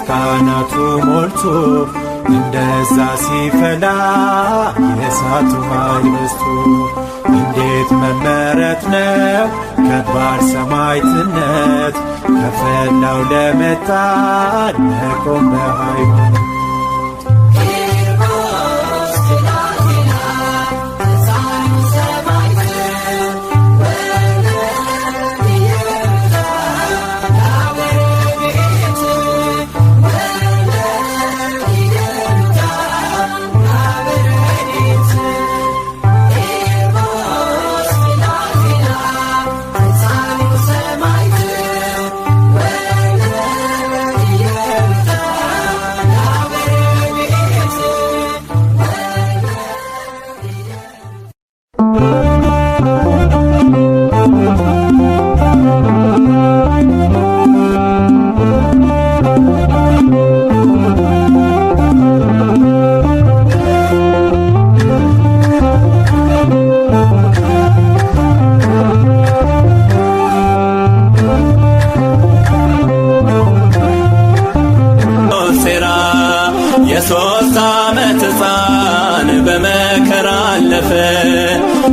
ካህናቱ ሞልቶ እንደዛ ሲፈላ የእሳቱ ኃይል በዝቶ እንዴት መመረት ነው ከባድ ሰማዕትነት ከፈላው ለመጣን መቆም በሃይማኖት የ3 ዓመት ሕፃን በመከራ አለፈ።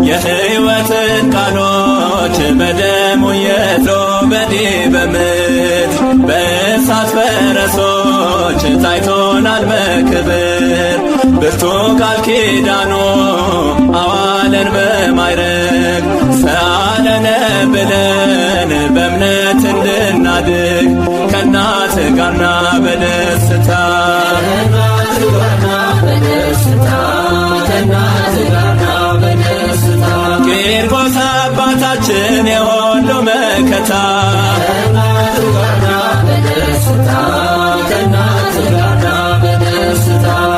የሕይወትን ቃሎች በደሙ የትሮ በዲበ ምድር በእሳት ፈረሶች ታይቶናል በክብር ብርቱ ቃል ኪዳኑ አዋለን በማይረግ ሰአለነ ብለን በእምነት እንድናድግ ከእናት ጋርና በደስታ ቂርቆስ አባታችን የሁሉ መከታ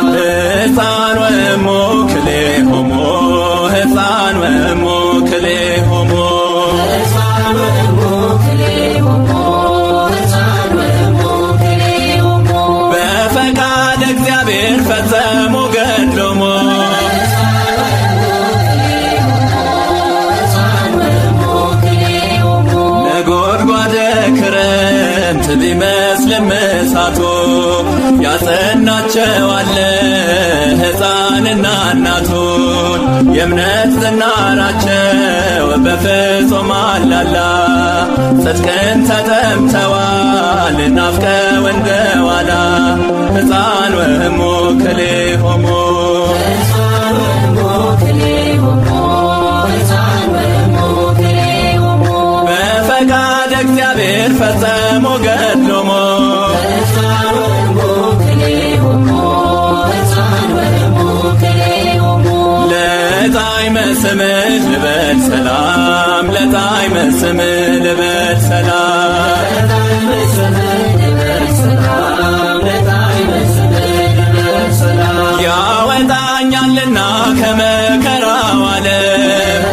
ሕፃን ወእሙ ክልኤሆሙ ሕፃን ወእሙ ክልኤሆሙ በፈቃድ እግዚአብሔር ፈጸሙ ገድሎሙ ነጎድጓደ ክረምት ቢመስልም እሳቱ ያጸናቸዋለ ሕፃንና እናቱን የእምነት ዝናራቸው በፍጹም አላላ ጽድቅን ተጠምተዋል ናፍቀው እንደ ዋላ ሕፃን ወእሙ ክልኤሆሙ በፈቃድ እግዚአብሔር ፈጸሙ ገድሎሙ ለጣዕመ ስምህ ልበል ሰላም ለጣዕመ ስምህ ልበል ሰላም ያወጣኛልና ከመከራው ዓለም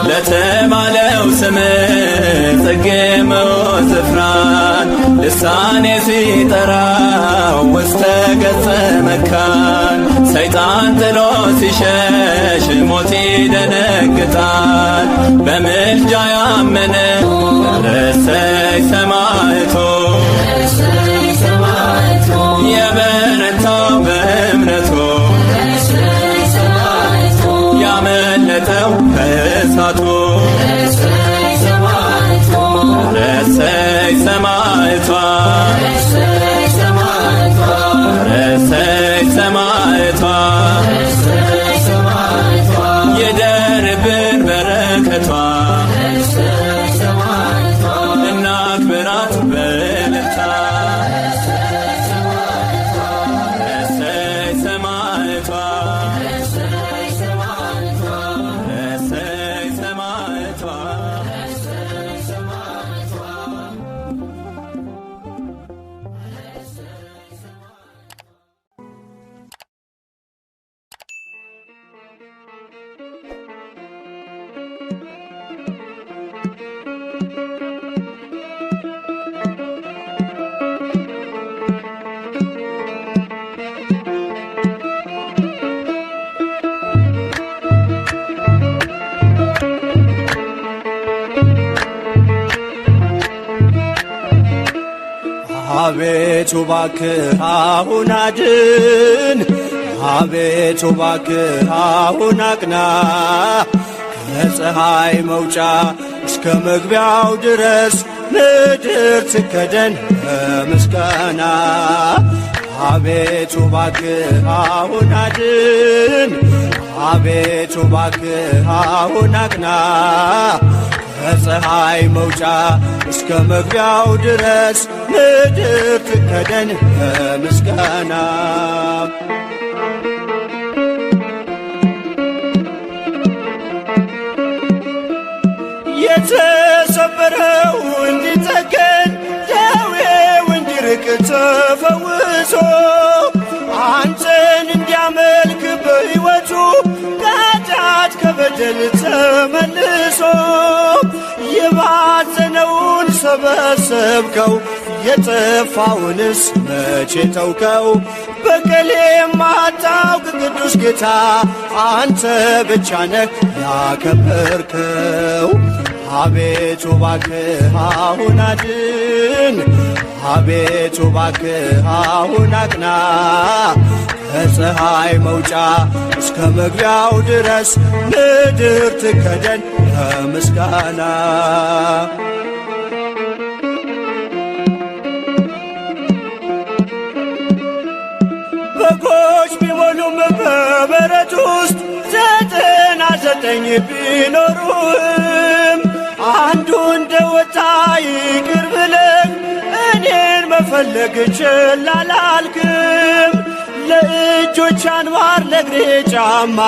ለተባለው ስምህ ጽጌመ ወዝፍራን ልሳኔ ሲጠራው ውስተ ገጸ መካን ሰይጣን ጥሎ ሲሸሽ ሞት ይደነግጣል በምልጃ ያመነ ረሰይ ሰማዕቱ የበረታው በእምነቱ ያመለጠው ከእሳቱ ረሰይ ሰማዕቷ ረሰይ ሰማዕቷ የደርብን በረከቷ እናክብራ አቤቱ እባክህ አሁን አድን፣ አቤቱ እባክህ አሁን አቅና፣ ከፀሐይ መውጫ እስከ መግቢያው ድረስ ምድር ትከደን በምስጋና። አቤቱ እባክህ አሁን አድን፣ አቤቱ እባክህ አሁን አቅና፣ ከፀሐይ መውጫ እስከ መግቢያው ድረስ ምድር ትከደን በምስጋና። የተሰበረው እንዲጠገን ደዌው እንዲርቅ ተፈውሶ አንተን እንዲያመልክ በሕይወቱ ከኃጢአት ከበደል ተመልሶ የባዘነውን ሰበሰብከው የጠፋውንስ መቼ ተውከው? በቀል የማታውቅ ቅዱስ ጌታ አንተ ብቻ ነህ ያከበርከው። አቤቱ እባክህ አሁን አድን፣ አቤቱ እባክህ አሁን አቅና፣ ከፀሐይ መውጫ እስከ መግቢያው ድረስ ምድር ትከደን በምስጋና። በጎች ቢሞሉም በበረት ውስጥ 99 ቢኖሩም አንዱ እንደወጣ ይቅር ብለህ እኔን መፈለግ ችላ አላልክም። ለእጆች አንባር ለእግሬ ጫማ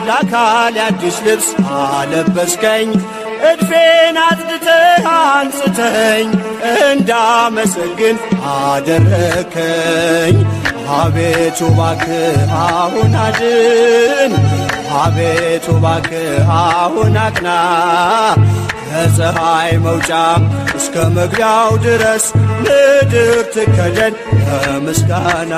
ለአካል አዲስ ልብስ አለበስከኝ። እድፌን አጽድተህ አንጽተኝ እንዳመሰግን አደረከኝ። አቤቱ እባክህ አሁን አድን፣ አቤቱ እባክህ አሁን አቅና፣ ከፀሐይ መውጫ እስከ መግቢያው ድረስ ምድር ትከደን በምስጋና።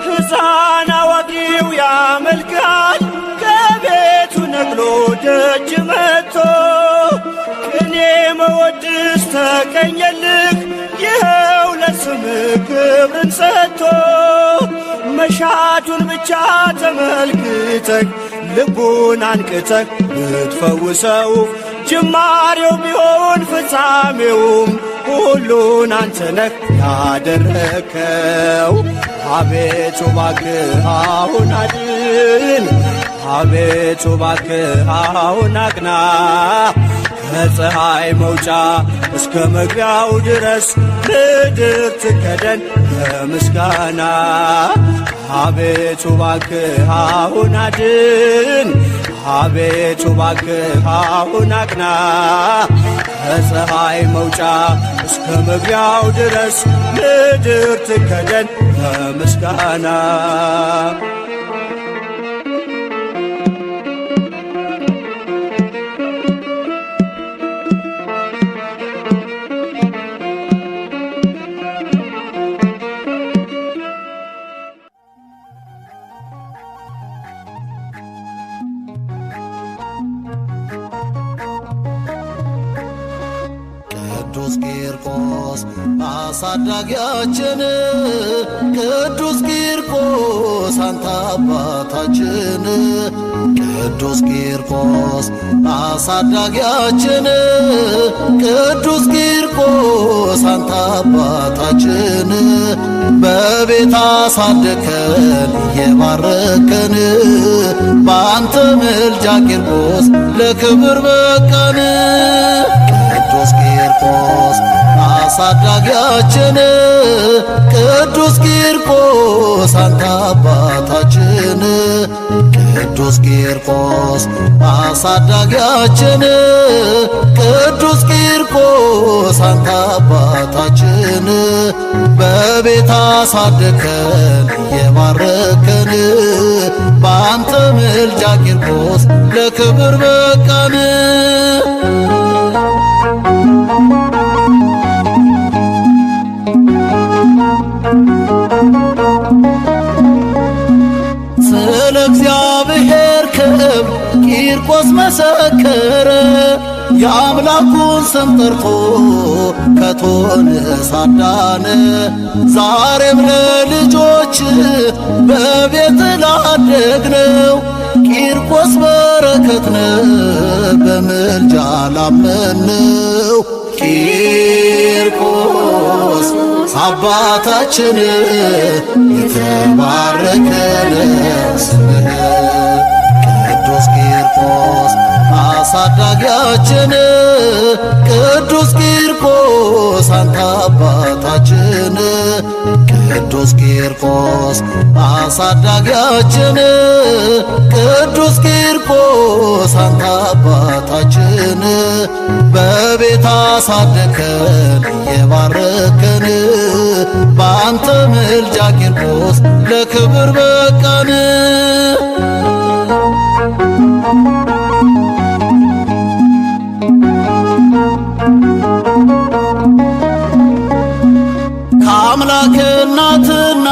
ሕፃን አዋቂው ያመልካል ከቤቱ ነቅሎ ደጅ መጥቶ ቅኔ መወድስ ተቀኘልህ ይኸው ለስምህ ክብርን ሰጥቶ መሻቱን ብቻ ተመልክተህ ልቡን አንቅተህ ብትፈውሰው ጅማሬው ቢሆን ፍጻሜውም ሁሉን አንተ ነህ ያደረከው። አቤቱ እባክህ አሁን አድን፣ አቤቱ እባክህ አሁን አቅና፣ ከፀሐይ መውጫ እስከ መግቢያው ድረስ ምድር ትከደን በምስጋና። አቤቱ እባክህ አሁን አድን፣ አቤቱ እባክህ አሁን አቅና፣ ከፀሐይ መውጫ እስከ መግቢያው ድረስ ምድር ትከደን በምስጋና። ቅዱስ ቂርቆስ አሳዳጊያችን፣ ቅዱስ ቂርቆስ አንተ አባታችን፣ ቅዱስ ቂርቆስ አሳዳጊያችን፣ ቅዱስ ቂርቆስ አንተ አባታችን፣ በቤት አሳደከን እየባረከን፣ በአንተ ምልጃ ቂርቆስ ለክብር በቃን። ቅዱስ ቂርቆስ አሳዳጊያችን፣ ቅዱስ ቂርቆስ አንተ አባታችን፣ ቅዱስ ቂርቆስ አሳዳጊያችን፣ ቅዱስ ቂርቆስ አንተ አባታችን፣ በቤት አሳደከን እየባረከን፣ በአንተ ምልጃ ቂርቆስ ለክብር በቃን። ስለ እግዚአብሔር ክብር ቂርቆስ መሰከረ፣ የአምላኩን ስም ጠርቶ ከቶን ሳዳነ ዛሬም ለልጆች በቤት ላደግነው ቂርቆስ በረከትነ በምልጃ ላመንው ቂርቆስ አባታችን የተባረከነ ስምህ ቅዱስ ቂርቆስ አሳዳጊያችን ቅዱስ ቂርቆስ አንተ አባታችን ቅዱስ ቂርቆስ አሳዳጊያችን ቅዱስ ቂርቆስ አንተ አባታችን በቤት አሳደከን እየባረከን በአንተ ምልጃ ቂርቆስ ለክብር በቃን። ከአምላክ እናትና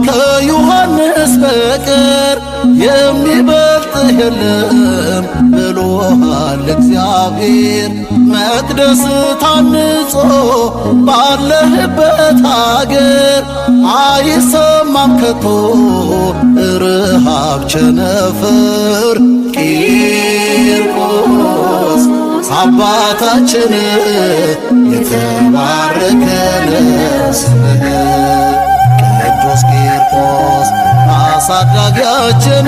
ከዮሐንስ በቀር የሚበልጥ የለም ብሎሃል እግዚአብሔር። መቅደስ ታንጾ ባለህበት አገር አይሰማም ከቶ ርሃብ ቸነፈር ቂርቆስ አባታችን የተባረከነ ስምህ ቅዱስ ቂርቆስ አሳዳጊያችን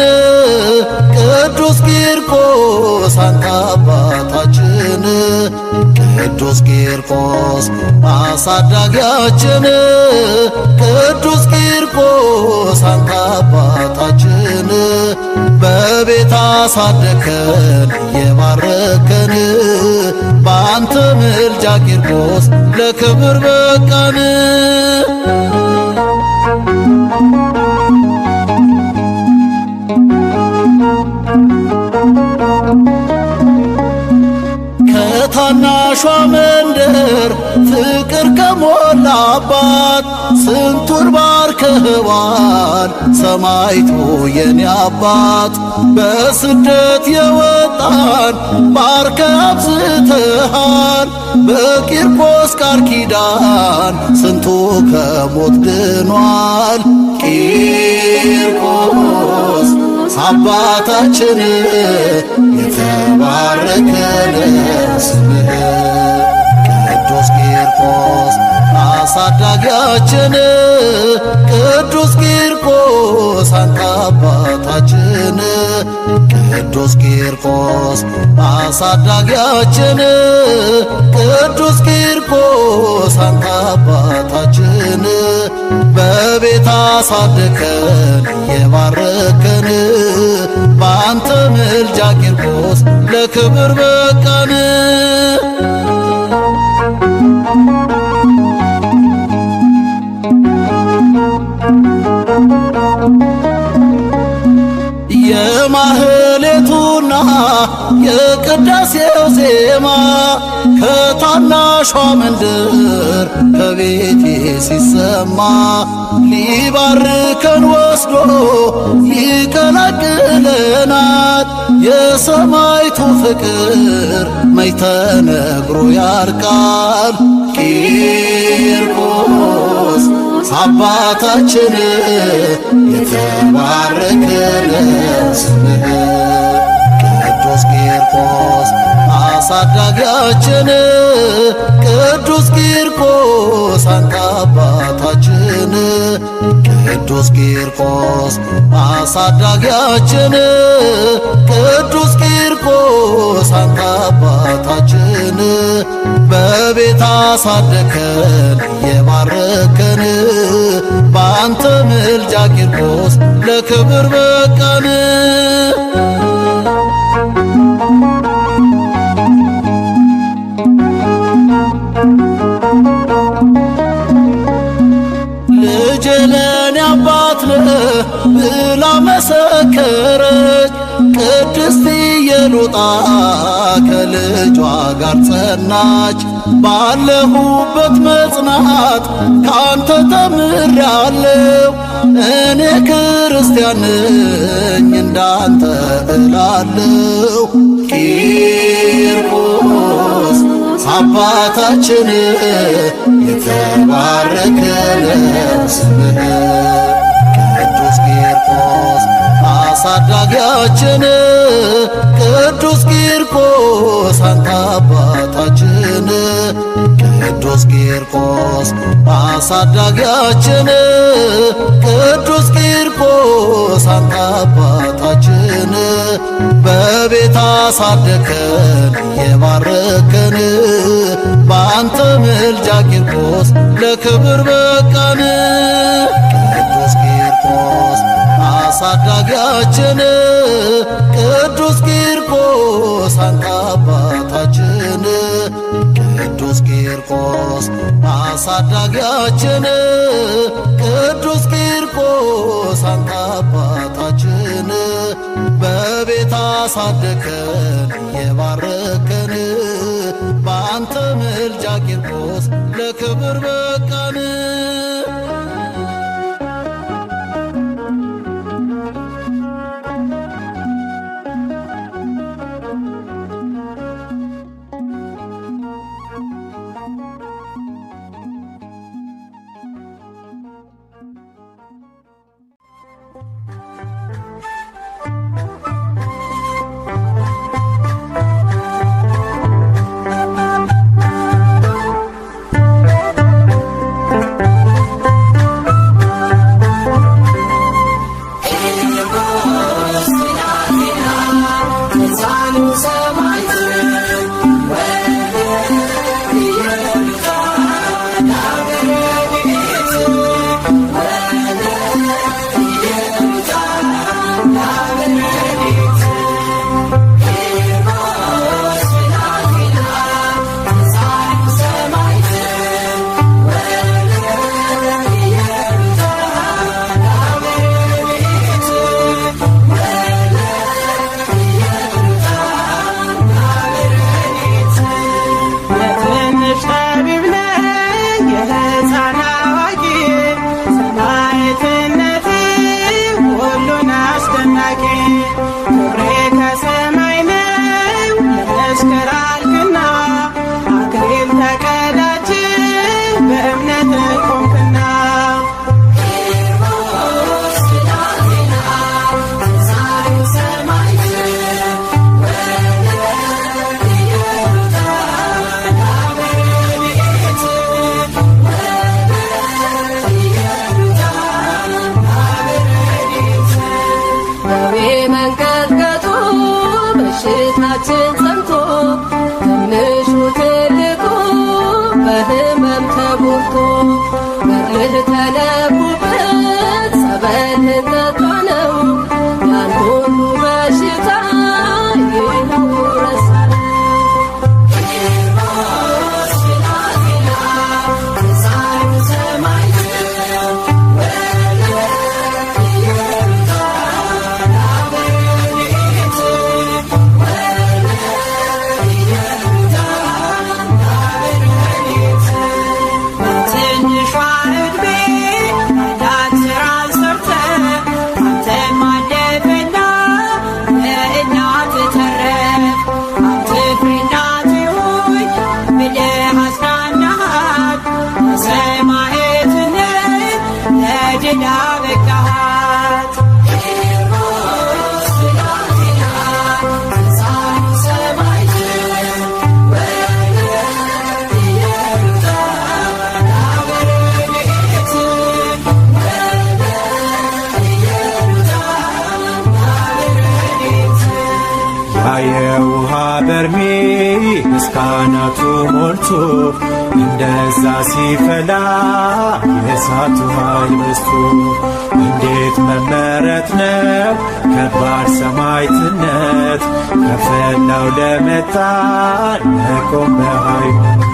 ቅዱስ ቂርቆስ አንተ አባታችን ቅዱስ ቂርቆስ አሳዳጊያችን ቅዱስ ቂርቆስ አንተ አባታችን በቤት አሳደከን እየባረከን በአንተ ምልጃ ቂርቆስ ለክብር በቃን። ከታናሿ መንደር ፍቅር ከሞላባት ስንቱን ባርከህዋል ሰማይቱ የኔ አባት። በስደት የወጣን ባርከ አብዝተሃል በቂርቆስ ቃል ኪዳን ስንቱ ከሞት ድኗል። ቂርቆስ አባታችን የተባረከነ ስምህ ቅዱስ ቂርቆስ አሳዳጊያችን ቅዱስ ቂርቆስ አንተ አባታችን ቅዱስ ቂርቆስ አሳዳጊያችን ቅዱስ ቂርቆስ አንተ አባታችን በቤት አሳደከን እየባረከን በአንተ ምልጃ ቂርቆስ ለክብር በቃን። የማህሌቱና የቅዳሴው ዜማ ከታናሿ መንደር ከቤቴ ሲሰማ ሊባርከን ወስዶ ይቀላቅለናል። የሰማይቱ ፍቅር መች ተነግሮ ያልቃል። ቂርቆስ አባታችን የተባረከነ ስምህ ቅዱስ ቂርቆስ አሳዳጊያችን ቅዱስ ቂርቆስ አንተ አባታችን ቅዱስ ቂርቆስ አሳዳጊያችን ቅዱስ ቂርቆስ አንተ አባታችን በቤት አሳደከን እየባረከን በአንተ ምልጃ ቂርቆስ ለክብር በቃን። ልጄ ለኔ አባት ነህ ብላ መሰከረች ቅድስት ኢየሉጣ ከልጇ ጋር ጸናች። ባለሁበት መጽናት ካንተ ተምሬአለሁ። እኔ ክርስቲያን ነኝ እንዳንተ እላለሁ። ቂርቆስ አባታችን የተባረከ ነው ስምህ። ቅዱስ ቂርቆስ አሳዳጊያችን ቅዱስ ቂርቆስ አንተ አባታችን ቅዱስ ቂርቆስ አሳዳጊያችን ቅዱስ ቂርቆስ አንተ አባታችን በቤት አሳደከን የባረከን በአንተ ምልጃ ቂርቆስ ለክብር በቃን። ቅዱስ ቂርቆስ አሳዳጊያችን ቅዱስ ቂርቆስ አንተ አባታችን ቅዱስ ቂርቆስ አሳዳጊያችን ቅዱስ ቂርቆስ አንተ አባታችን በቤት አሳደከን የባረከን በአንተ ምልጃ ቂርቆስ ለክብር በቃን። የውሃ በርሜል እስካናቱ ሞልቶ እንደዛ ሲፈላ የእሳቱ ኃይል በዝቶ እንዴት መመረጥ ነው ከባድ ሰማዕትነት ከፈላው ለመጣ መቆም በሃይማኖት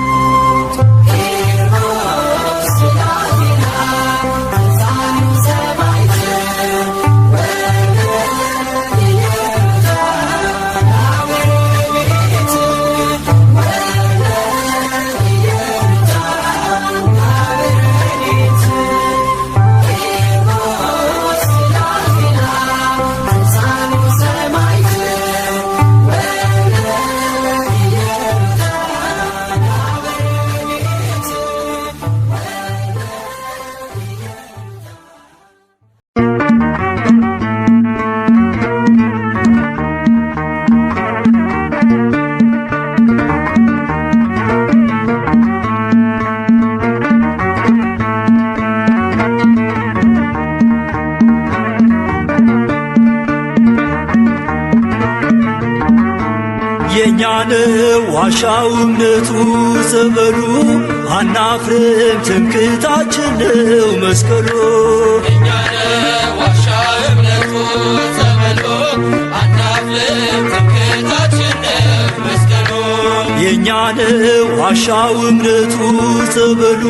ዋሻው እምነቱ ጸበሉ አናፍርም ትምክህታችን ነው መስቀሉ። ዋሻው እምነቱ ጸበሉ አናፍርም ትምክህታችን ነው መስቀሉ። የእኛ ነው ዋሻው እምነቱ ጸበሉ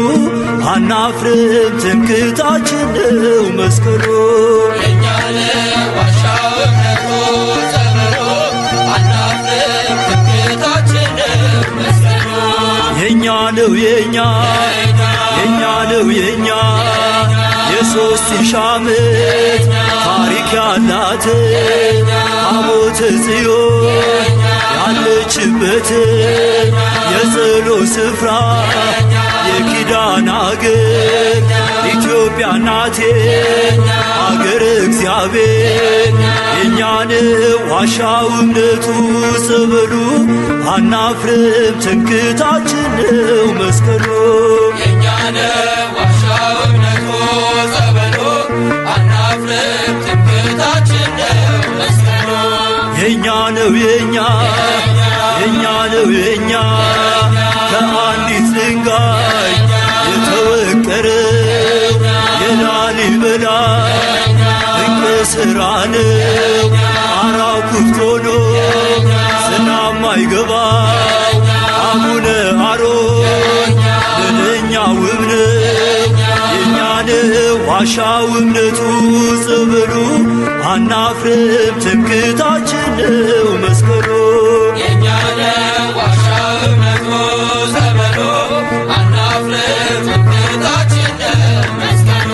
አናፍርም ትምክህታችን ነው መስቀሉ። የእኛ ነው ዋሻው እምነቱ ጸበሉ አናፍርም ትምክህታችን ነው መስቀሉ። የእኛ ነው የእኛ ነው የእኛ የሦስት ሺህ ዓመት ታሪክ ያላት ታቦተ ጽዮን ያለችበት የጸሎት ስፍራ የኪዳን አገር ኢትዮጵያ ናቴ አገር እግዚአብሔር። የእኛን ዋሻው እምነቱ ጸበሉ አናፍርም ትምክህታችን ነው መስቀሉ። የእኛን ዋሻው እምነቱ ጸበሉ አናፍርም ትምክህታችን ነው መስቀሉ። የእኛ ነው የእኛ ነው የእኛ ከአንዲት ድንጋይ የተወቀረው የላሊበላ ድንቅ ሥራ ነው። ጣራው ክፍት ሆኖ ዝናብ ማይገባው አቡነ አሮን ምንኛ ውብ ነው። የእኛን ዋሻው እምነቱ ጸበሉ አናፍርም ትምክህታችን ነው መስቀሉ። የእኛን ዋሻው እምነቱ ጸበሉ አናፍርም ትምክህታችን ነው መስቀሉ።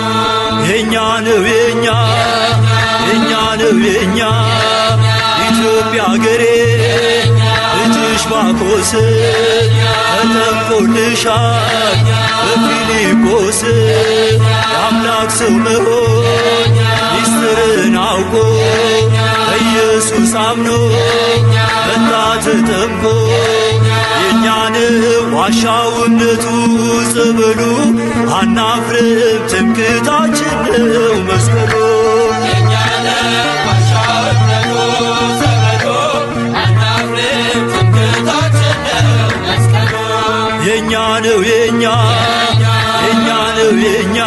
የእኛ ነው የእኛ ነው የእኛ ኢትዮጵያ አገሬ ልጅሽ ባኮስ ተጠምቆልሻል በፊልጶስ የአምላክ ሰው መሆን ሚስጥርን አውቆ ኢየሱስ አምኖ መጣ ተጠምቆ። የእኛን ዋሻው እምነቱ ጸበሉ አናፍርም ትምክህታችን ነው መስቀሉ። የእኛን ዋሻው እምነቱ ጸበሉ አናፍርም ትምክህታችን ነው መስቀሉ። የእኛ ነው የእኛ ነው የእኛ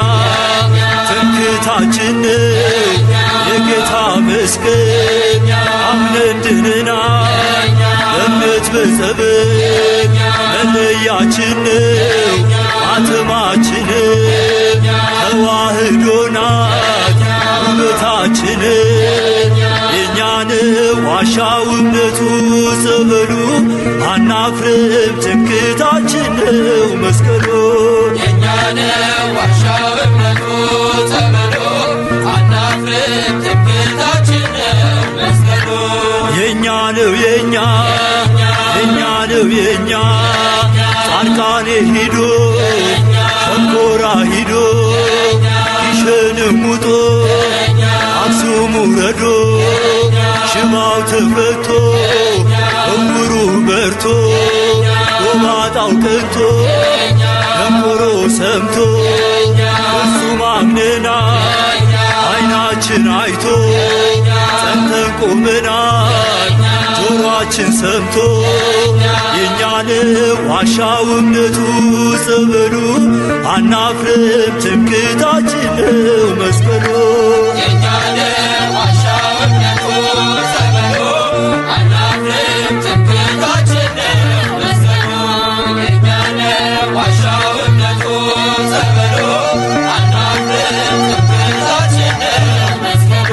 ትምክህታችን ነው የጌታ መስቀል። አምነን ድነናል በእምነት በጸበል መለያችን ነው ማተማችን ተዋህዶ ናት ውበታችን። የእኛን ዋሻው እምነቱ ጸበሉ አናፍርም ትምክህታችን ነው መስቀሉ። የእኛን ዋሻው እምነቱ ጸበሉ አናፍርም ትምክህታችን ነው መስቀሉ። የእኛ ነው የእኛ ነው የእኛ ጻድቃኔ ሂዶ ሸንኮራ ሂዶ ጊሸንም ውጦ አክሱም ውረዶ ሽባው ተፈቶ እውሩ በርቶ ጎባጣው ቀንቶ ደንቆሮ ሰምቶ ፍጹም አምነናል ዓይናችን አይቶ ጸንተን ቆመናል ጆሮአችን ሰምቶ። የእኛን ዋሻው እምነቱ ጸበሉ አናፍርም ትምክህታችን ነው መስቀሉ። የእኛን ዋሻው እምነቱ ጸበሉ አናፍርም ትምክህታችን ነው መስቀሉ። የእኛን ዋሻው እምነቱ ጸበሉ አናፍርም ትምክህታችን ነው መስቀሉ።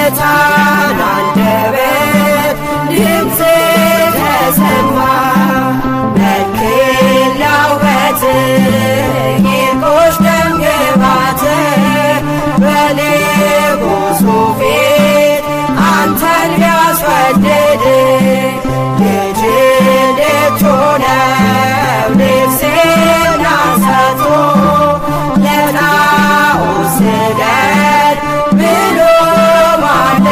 በታን አንደበት ድምፅ ተሰማ መልክላው ቂርቆስ ደምግባት በንጉሡ ፊት አንተን ቢያስወድድ ልጅ ልትሆነው ልብስና ሰጥቶ ለጣዖት ስገድ ብሎ ማለ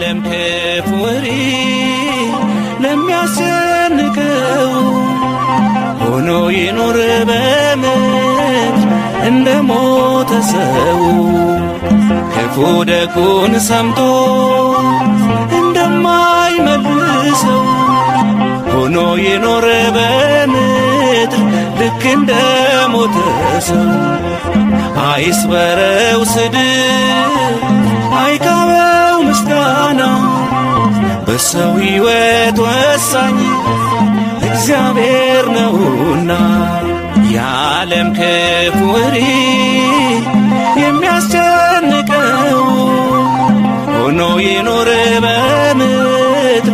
የዓለም ክፉ ወሬ ለሚያስጨንቀው ሆኖ ይኖር በምድር እንደ ሞተ ሰው ክፉ ደጉን ሰምቶ እንደማይመልሰው ሆኖ ይኖር በምድር ልክ እንደ ሞተ ሰው አይስበረው ስድብ አይካበው ምስጋና በሰው ሕይወት ወሳኝ እግዚአብሔር ነውና የዓለም ክፉ ወሬ የሚያስጨንቀው ሆኖ ይኖር በምድር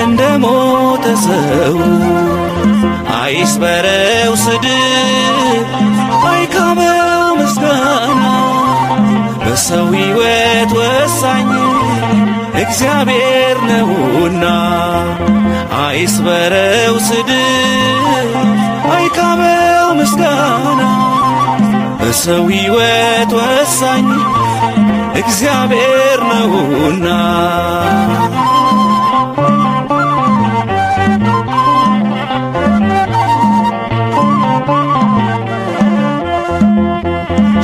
እንደ ሞተ ሰው አይስበረው ስድብ አይካበው ምስጋና በሰው ሕይወት ወሳኝ እግዚአብሔር ነውና አይስበረው ስድብ አይካበው ምስጋና በሰው ሕይወት ወሳኝ እግዚአብሔር ነውና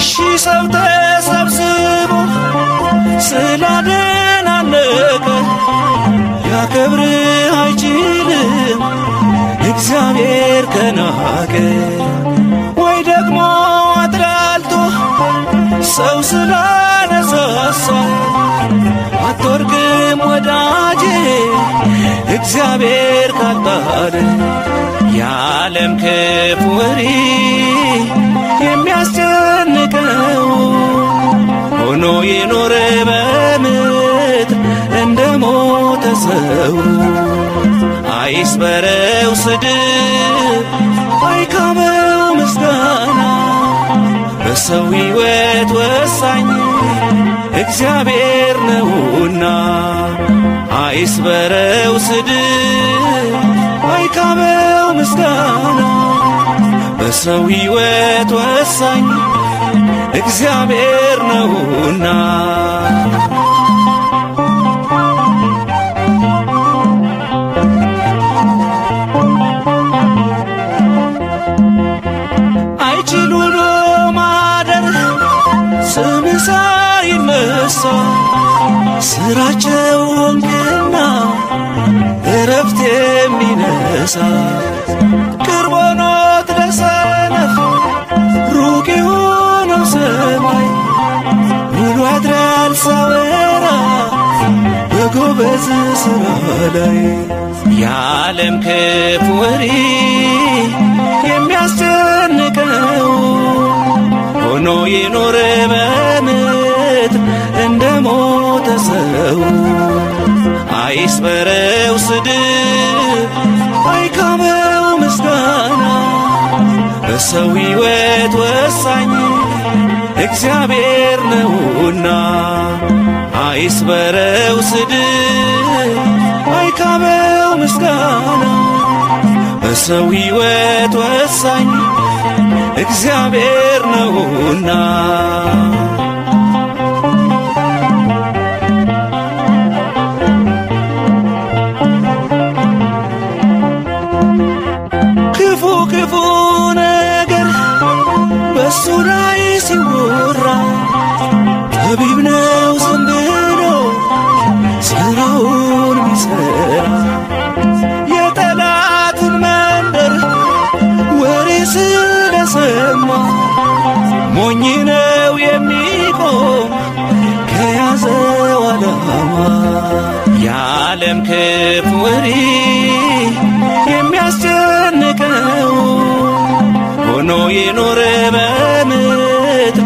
ሺህ ሰው ተሰብስቦ ስላደናነቀ ሊያከብርህ አይችልም እግዚአብሔር ከናቀ ወይ ደግሞ አጥላልቶ ሰው ስላነሳሳ አትወርቅም ወዳጄ እግዚአብሔር ካልጣለ የዓለም ክፉ ወሬ የሚያስጨንቀው ሆኖ ይኖር በምድር እንደ ሞተ ሰው አይስበረው ስድብ አይካበው ምስጋና በሰው ሕይወት ወሳኝ እግዚአብሔር ነውና አይስበረው ስድብ አይካበው ምስጋና በሰው ሕይወት ወሳኝ እግዚአብሔር ነውና አይችሉሎ ማደር ስም ሳይነሳ ስራቸው ወንጌልና እረፍት የሚነሳ ቅርብ ሆኖት ለሰነፍ ሩቅ የሆነው ሰማይ ውሎ ያድራል ሳወራ በጎበዝ ሥራ ላይ የዓለም ክፉ ወሬ የሚያስጨንቀው ሆኖ ይኖር በምድር እንደ ሞተ ሰው አይስበረው ስድብ አይካበው ምስጋና በሰው ሕይወት ወሳኝ እግዚአብሔር ነውና አይስበረው ስድብ አይካበው ምስጋና በሰው ሕይወት ወሳኝ እግዚአብሔር ነውና ክፉ ክፉ ነገር በሱ ላይ ሲወራ ጠቢብ ነው ዝም ብሎ ሥራውን ቢሠራ የጠላትን መንደር ወሬ ስለሰማ ሞኝ ነው የሚቆም ከያዘው ዓላማ የዓለም ክፉ ወሬ የሚያስጨንቀው ሆኖ ይኖር በምድር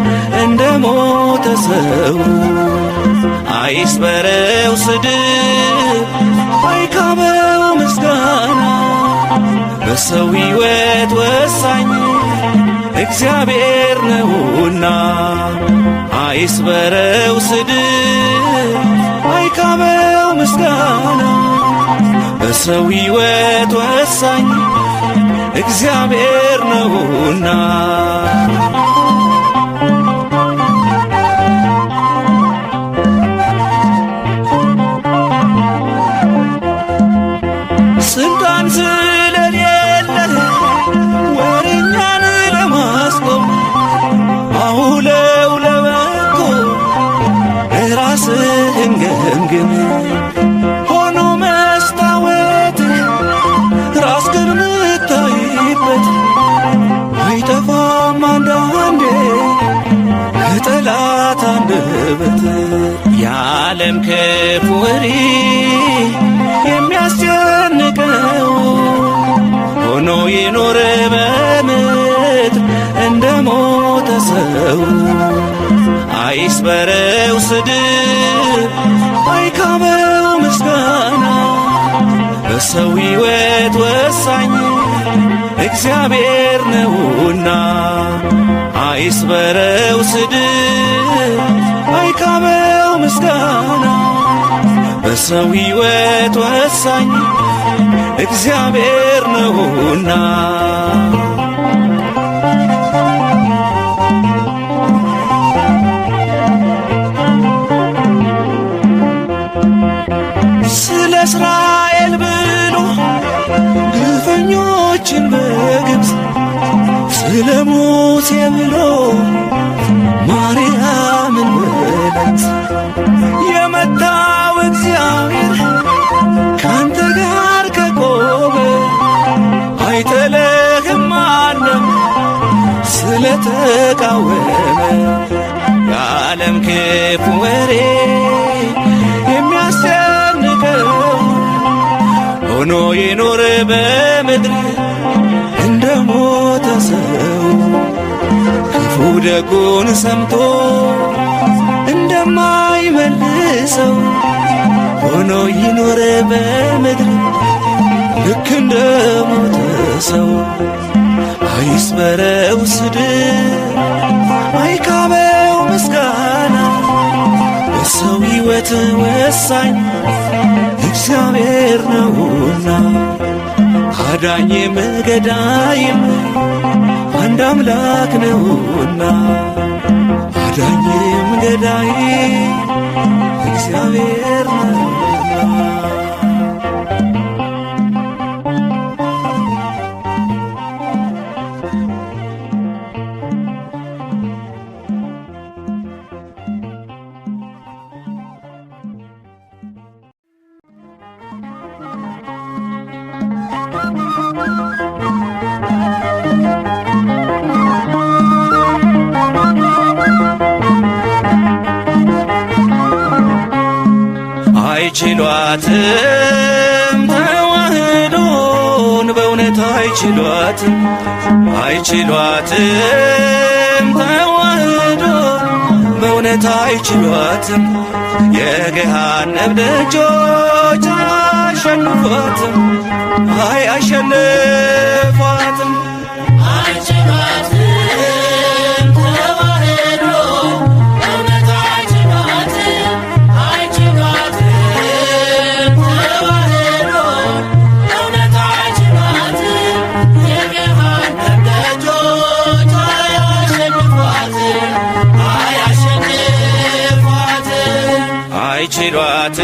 እንደ ሞተ ሰው አይስበረው ስድብ አይካበው ምስጋና በሰው ሕይወት ወሳኝ እግዚአብሔር ነውና አይስበረው ስድብ አይካበው ምስጋና በሰው ሕይወት ወሳኝ እግዚአብሔር ነውና በትር የዓለም ክፉ ወሬ የሚያስጨንቀው ሆኖ የኖረ በምድር እንደ ሞተ ሰው አይስበረው ስድብ አይካበው ምስጋና በሰው ሕይወት ወሳኝ እግዚአብሔር ነውና አይስበረው ስድብ አይካበው ምስጋና በሰው ሕይወት ወሳኝ እግዚአብሔር ነውና ስለ እስራኤል ብሎ ግፈኞችን በግብፅ ስለ ሙሴ ብሎ ማርያምን በለት የመታው እግዚአብሔር ካንተ ጋር ከቆመ አይጥልህም ማንም ስለተቃወመ የዓለም ክፉ ወሬ የሚያስጨንቀው ሆኖ የኖረ በምድር እንደ ሞተ ሰው ክፉ ደጉን ሰምቶ እንደማይመልሰው ሆኖ ይኖረ በምድር ልክ እንደ ሞተ ሰው አይስበረው ስድብ አይካበው ምስጋና በሰው ሕይወት ወሳኝ እግዚአብሔር ነውና አዳኝም ገዳይም አንድ አምላክ ነውና አዳኝም ገዳይ እግዚአብሔር ነውና አይችሏትም ተዋህዶን በእውነት አይችሏትም ተዋህዶን በእውነት አይችሏትም የገሃነም ደጆች አያሸንፏትም አያሸንፏትም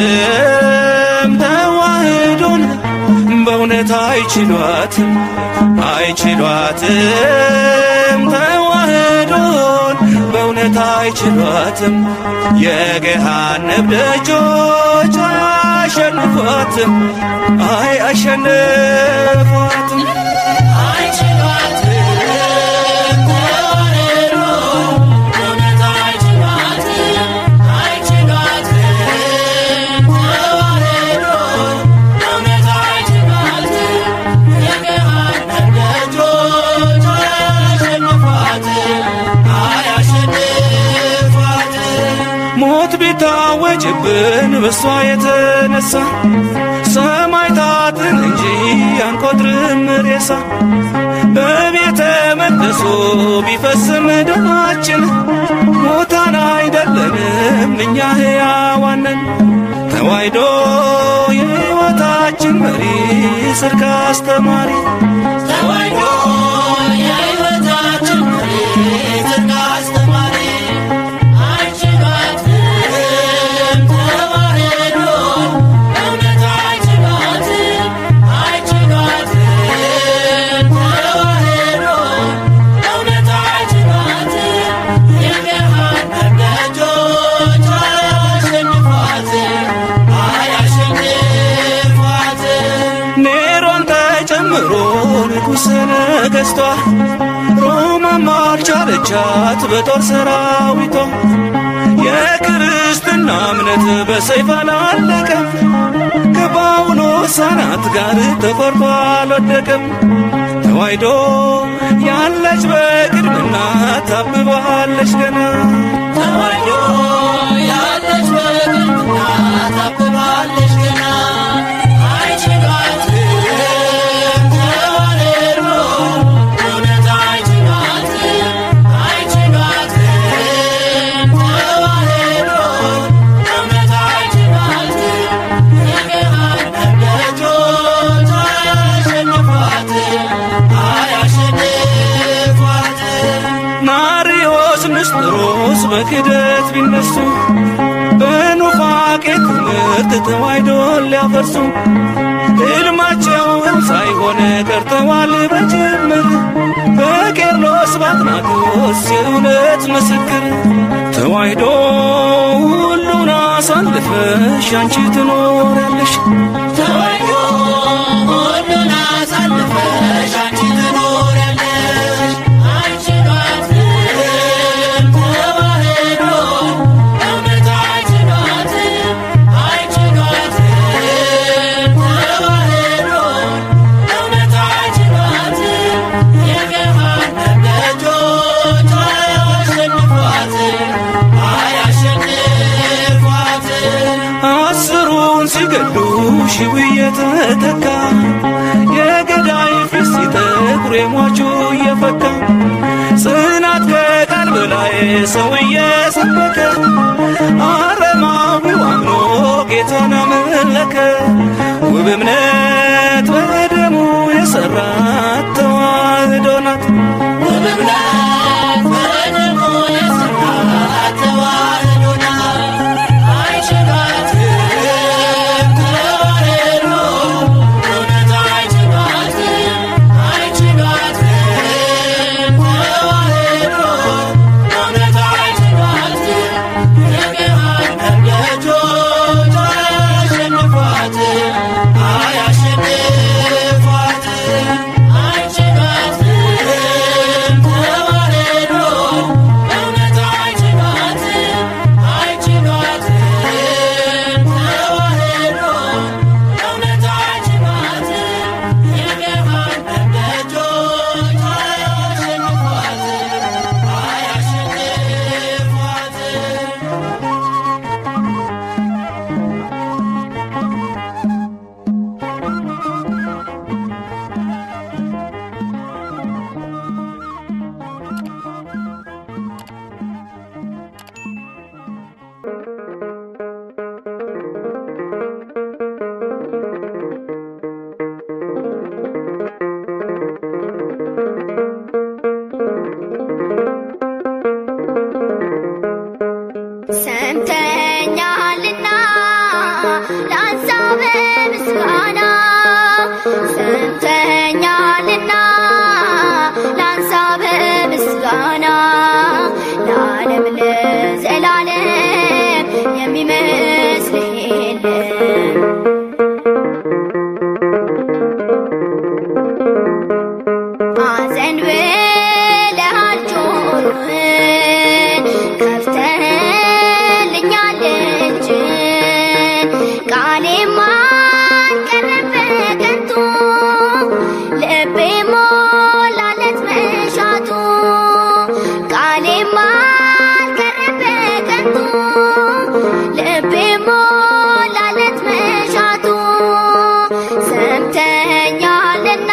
አይችሏትም ተዋህዶን በእውነት አይችሏትም ተዋህዶን በእውነት አይችሏትም የገሃነም ደጆች አያሸንፏትም አያሸንፏትም ሞት ቢታወጅብን በሷ የተነሳ ሰማዕታትን እንጂ አንቆጥርም ሬሳ በቤተ መቅደሱ ቢፈስም ደማችን ሞታን አይደለንም እኛ ሕያዋን ነን ተዋሕዶ የሕይወታችን መሪ ጽድቅ አስተማሪ ተዋሕዶ የሕይወታችን መሪ ጽድቅ አስተማሪ ንጉሠ ነገሥቷ ሮማም አልቻለቻት በጦር ሰራዊቷ የክርስትና እምነት በሰይፍ አላለቀም። ከጳውሎስ አናት ጋር ተቆርጦ አልወደቀም። ተዋሕዶ ያለች በቅድምና ታብባለች ገና። ተዋሕዶ ያለች በቅድምና ታብባለች ገና። አይችሏትም ተዋሕዶ እውነት አይችሏትም። አይችሏትም ተዋሕዶ እውነት አይችሏትም። የገሃነም ደጆች አያሸንፏትም። አያሸንፏትም። ናርዮስ ንስጥሮስ በክደት ቢነሱ በኑፋቄ ትምህርት ተዋሕዶን ሊያፈርሱ ሕልማቸውም ሳይሆን ቀርተዋል በጅምር። በቄርሎስ በአትናቴዎስ የእውነት ምስክር ተዋሕዶ ሁሉን አሳልፈሽ አንቺ ትኖሪያለሽ። ተዋሕዶ ሁሉን አሳልፈሽ አንቺ ትኖሪያለሽ። አይችሏትም ተዋሕዶ እውነት አይችሏትም። አይችሏትም ተዋሕዶ እውነት አይችሏትም። የገሃነም ደጆች አያሸንፏትም። አያሸንፏትም። አስሩን ሲገሉ ሺው እየተተካ የገዳይ ፊት ሲጠቁር የሟቹ እየፈካ ጽናት ከቃል በላይ ሰው እየሰበከ አረማዊው አምኖ ጌታን አመለከ። ውብ እምነት በደሙ የሠራት ተዋሕዶ ናት። ውብ እምነት በደሙ የሠራት ተዋሕዶ ናት። አይችሏትም ተዋሕዶ እውነት አይችሏትም። አይችሏትም ተዋሕዶ እውነት አይችሏትም። የገሃነም ደጆች አያሸንፏትም። አያሸንፏትም። አይችሏትም ተዋሕዶ እውነት አይችሏትም። አይችሏትም ተዋሕዶ እውነት አይችሏትም። የገሃነም ደጆች አያሸንፏትም። አያሸንፏትም። ሰምተኛልና ላንሳ በምስጋና ሰምተኛልና ላንሳ በምስጋና ለዓለም ለዘላለም የሚመስል የለም። አዘንብለሃል ጆሮህን ከፍተህልኛል እጅህን ቃሌም አልቀረም በከንቱ ልቤ ሞላለት መሻቱ ቃሌም አልቀረም በከንቱ ልቤ ሞላለት መሻቱ ሰምተኛልና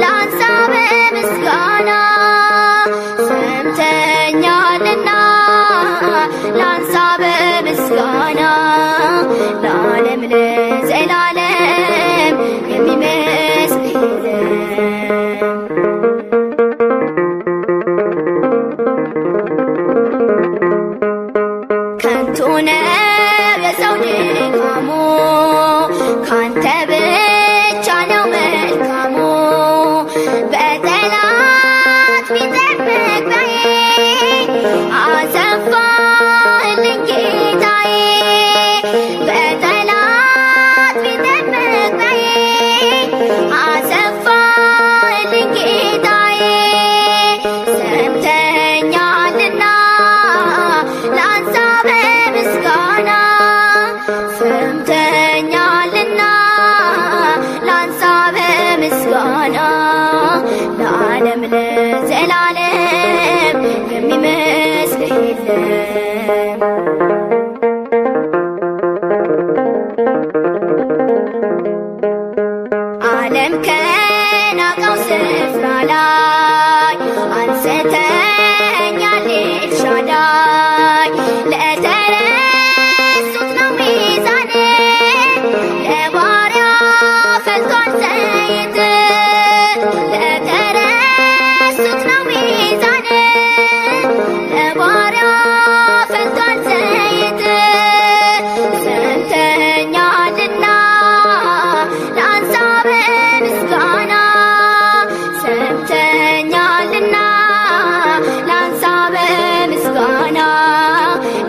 ላንሳ በምስጋና ሰምተኛልና ላንሳ በምስጋና ለዓለም ለዘላለም የሚመስል የለም። ከንቱ ነው የሰው ድካሙ ካንተ ብቻ ነው መልካሙ በጠላት ቢጠበቅ በዬ አሰፋህልኝ ጌታዬ በጠላት ቢጠበቅ በዬ አሰፋህልኝ ጌታዬ ሰምተኛልና ለዓለም ለዘላለም የሚመስልህ የለም። ዓለም ከናቀው ስፍራ ላይ አንስተኛል ኤልሻዳይ። ለተረሱት ነው ሚዛን ለባሪያ ፈልቷል ዘይት። ለተረሱት ነው ሚዛን ለባሪያ ፈልቷል ዘይት። ሰምተኛልና ላንሳ በምስጋና ሰምተኛልና ላንሳ በምስጋና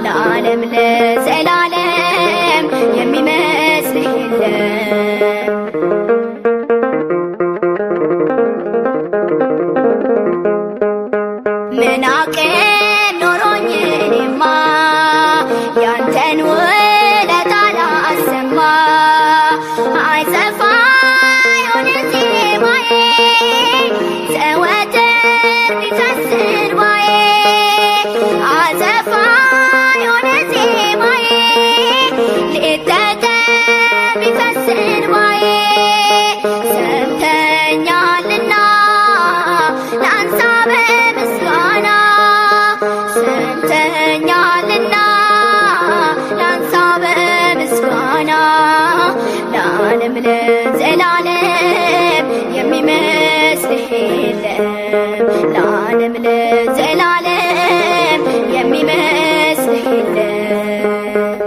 ለዓለም ለዘላለም የሚመስልህ የለም። ምን አቅም ኖሮኝ እኔማ ያንተን ውለታ ላሰማ። አይጠፋ ይሆን ዜማዬ ዘወትር ቢፈስ እንባዬ። አይጠፋ ይሆን ዜማዬ ሌት ተቀን ቢፈስ እንባዬ። ሰምተኛልና ላንሳ በምስጋና ሰምተኛልና ላንሳ በምስጋና ለዓለም ለዘላለም የሚመስልህ የለም። ለዓለም ለዘላለም የሚመስልህ የለም።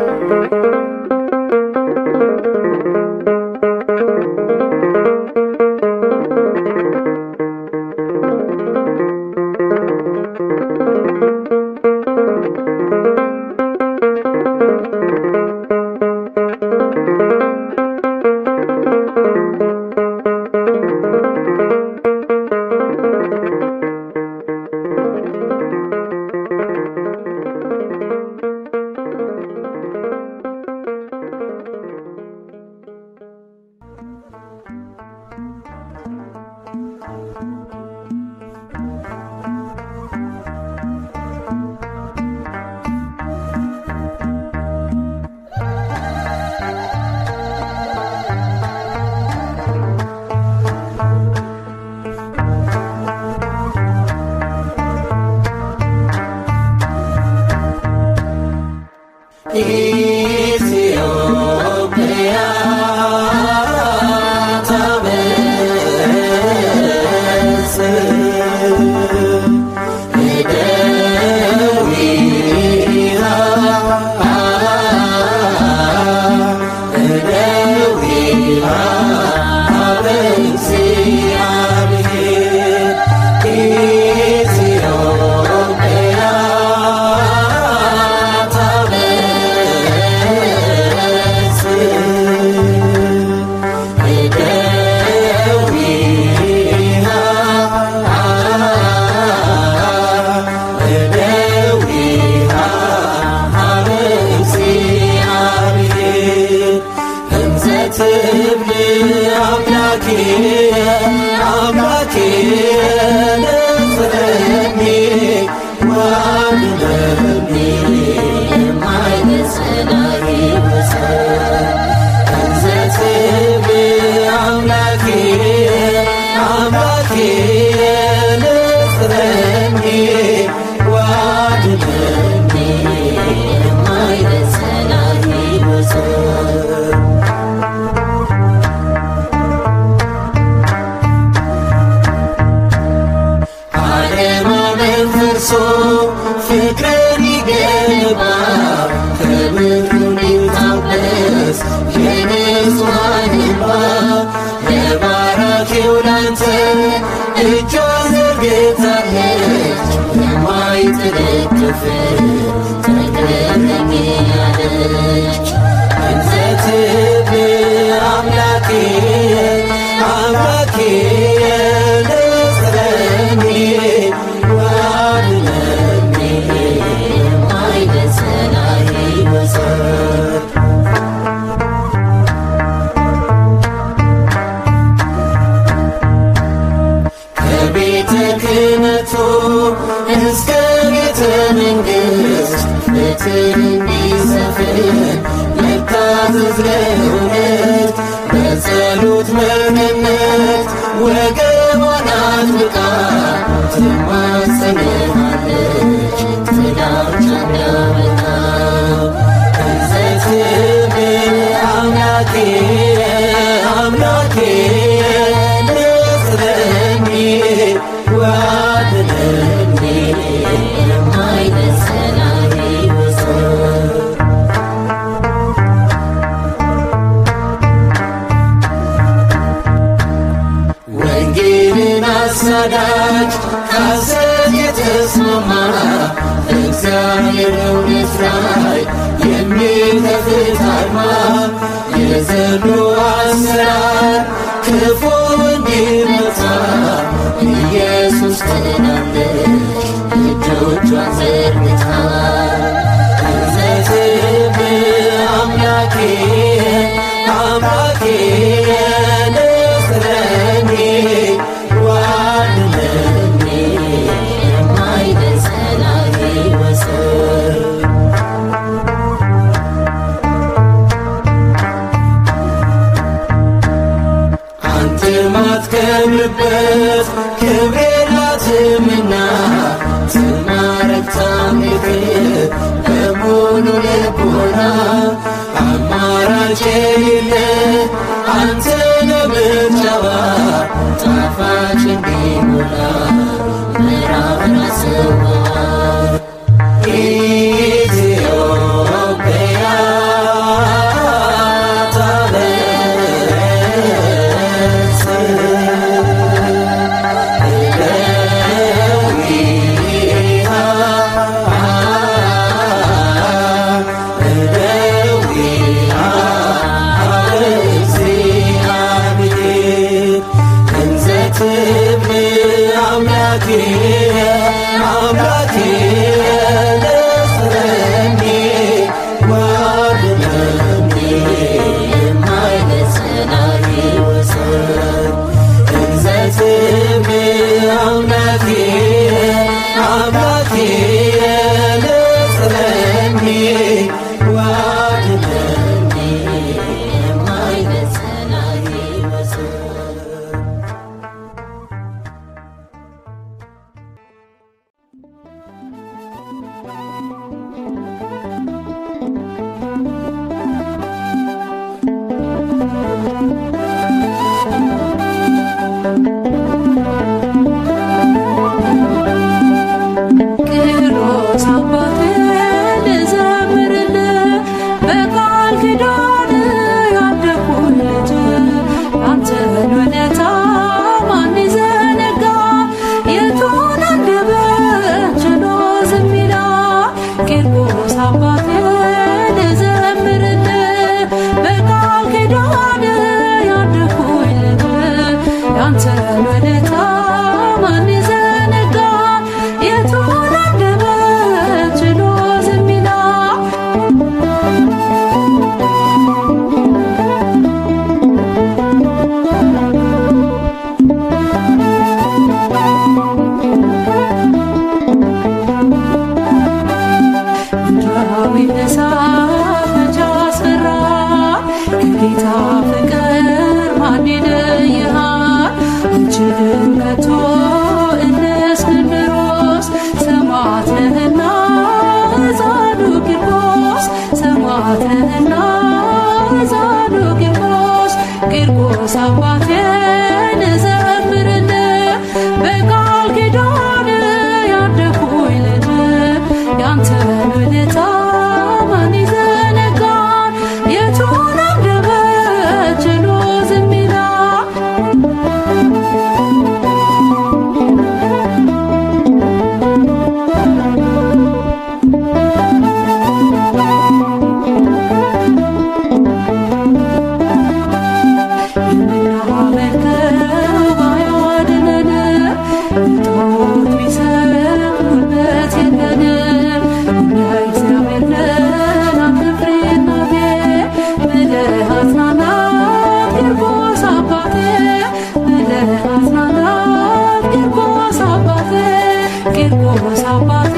ኢትዮጵያ ክህነቱ እስከ ቤተ መንግሥት ፍትሕ እንዲሰፍን መታዘዝ ለእውነት በጸሎት መሪነት ወገቧን አጥብቃ ትማጸንሃለች ጥላቻን ሊያመጣ እንዘትብል አምላኬ አምላኬ ንጽረኒ ወአድነኒ የማይነሰናይ ወሰን ወንጌልን አሳዳጅ ከሐሰት የተስማማ እግዚአብሔር እውነት ላይ የሚከፍት አርማ የዘንዶ አሰራር ክፉ እንዲመታ ኢየሱስ ትላለች እጆቿን ዘርግታ እንዘትብል አምላኬ አምላኬ ንጽረኒ ወአድነኒ የማይነሰናይ ወሰን አንተ ማትከብርበት ክብር የላትምና ትማረክ ታምልክ በሙሉ ልቦና አማራጭ የሌለ አንተ ነህ ምርጫዋ ጣፋጭ እንዲሞላ ምዕራብን አስበዋ ኢትዮጵያ አምላኬ ንጽረኒ ወአድነኒ የማይነሰናይ ወሰን እንዘትብል አምላኬ አምላኬ ንጽረኒ ወአድነኒ የማይነሰናይ ወሰን ቅዱስ አባቴ ልዘምርልህ በቃል ኪዳን ያደኩልህ ያንተን ውለታ ማን ይዘነጋ የቱን አንደበት ችሎ ዝም ይላል ቅዱስ አባቴ ልዘምርልህ በቃል ኪዳን ያደኩልህ ያንተን ውለታ ማን ይዘነጋ የቱን አንደበት ችሎ ዝም ይላል ምድራዊ እሳት መቼ አስፈራ ከጌታ ፍቅር ማን ይለይሃል አንችልም ከቶ እንደ እስክንድሮስ ሰማዕት ነህና ሕፃኑ ቂርቆስ ሰማዕት ነህና ሕፃኑ ቂርቆስ ቂርቆስ አባቴ ልዘምርልህ በቃል ኪዳን ያደኩልህ ያንተን ውለታ ማን ይዘነጋል የቱን አንደበት ችሎ ዝም ይላል ቂርቆስ አባቴ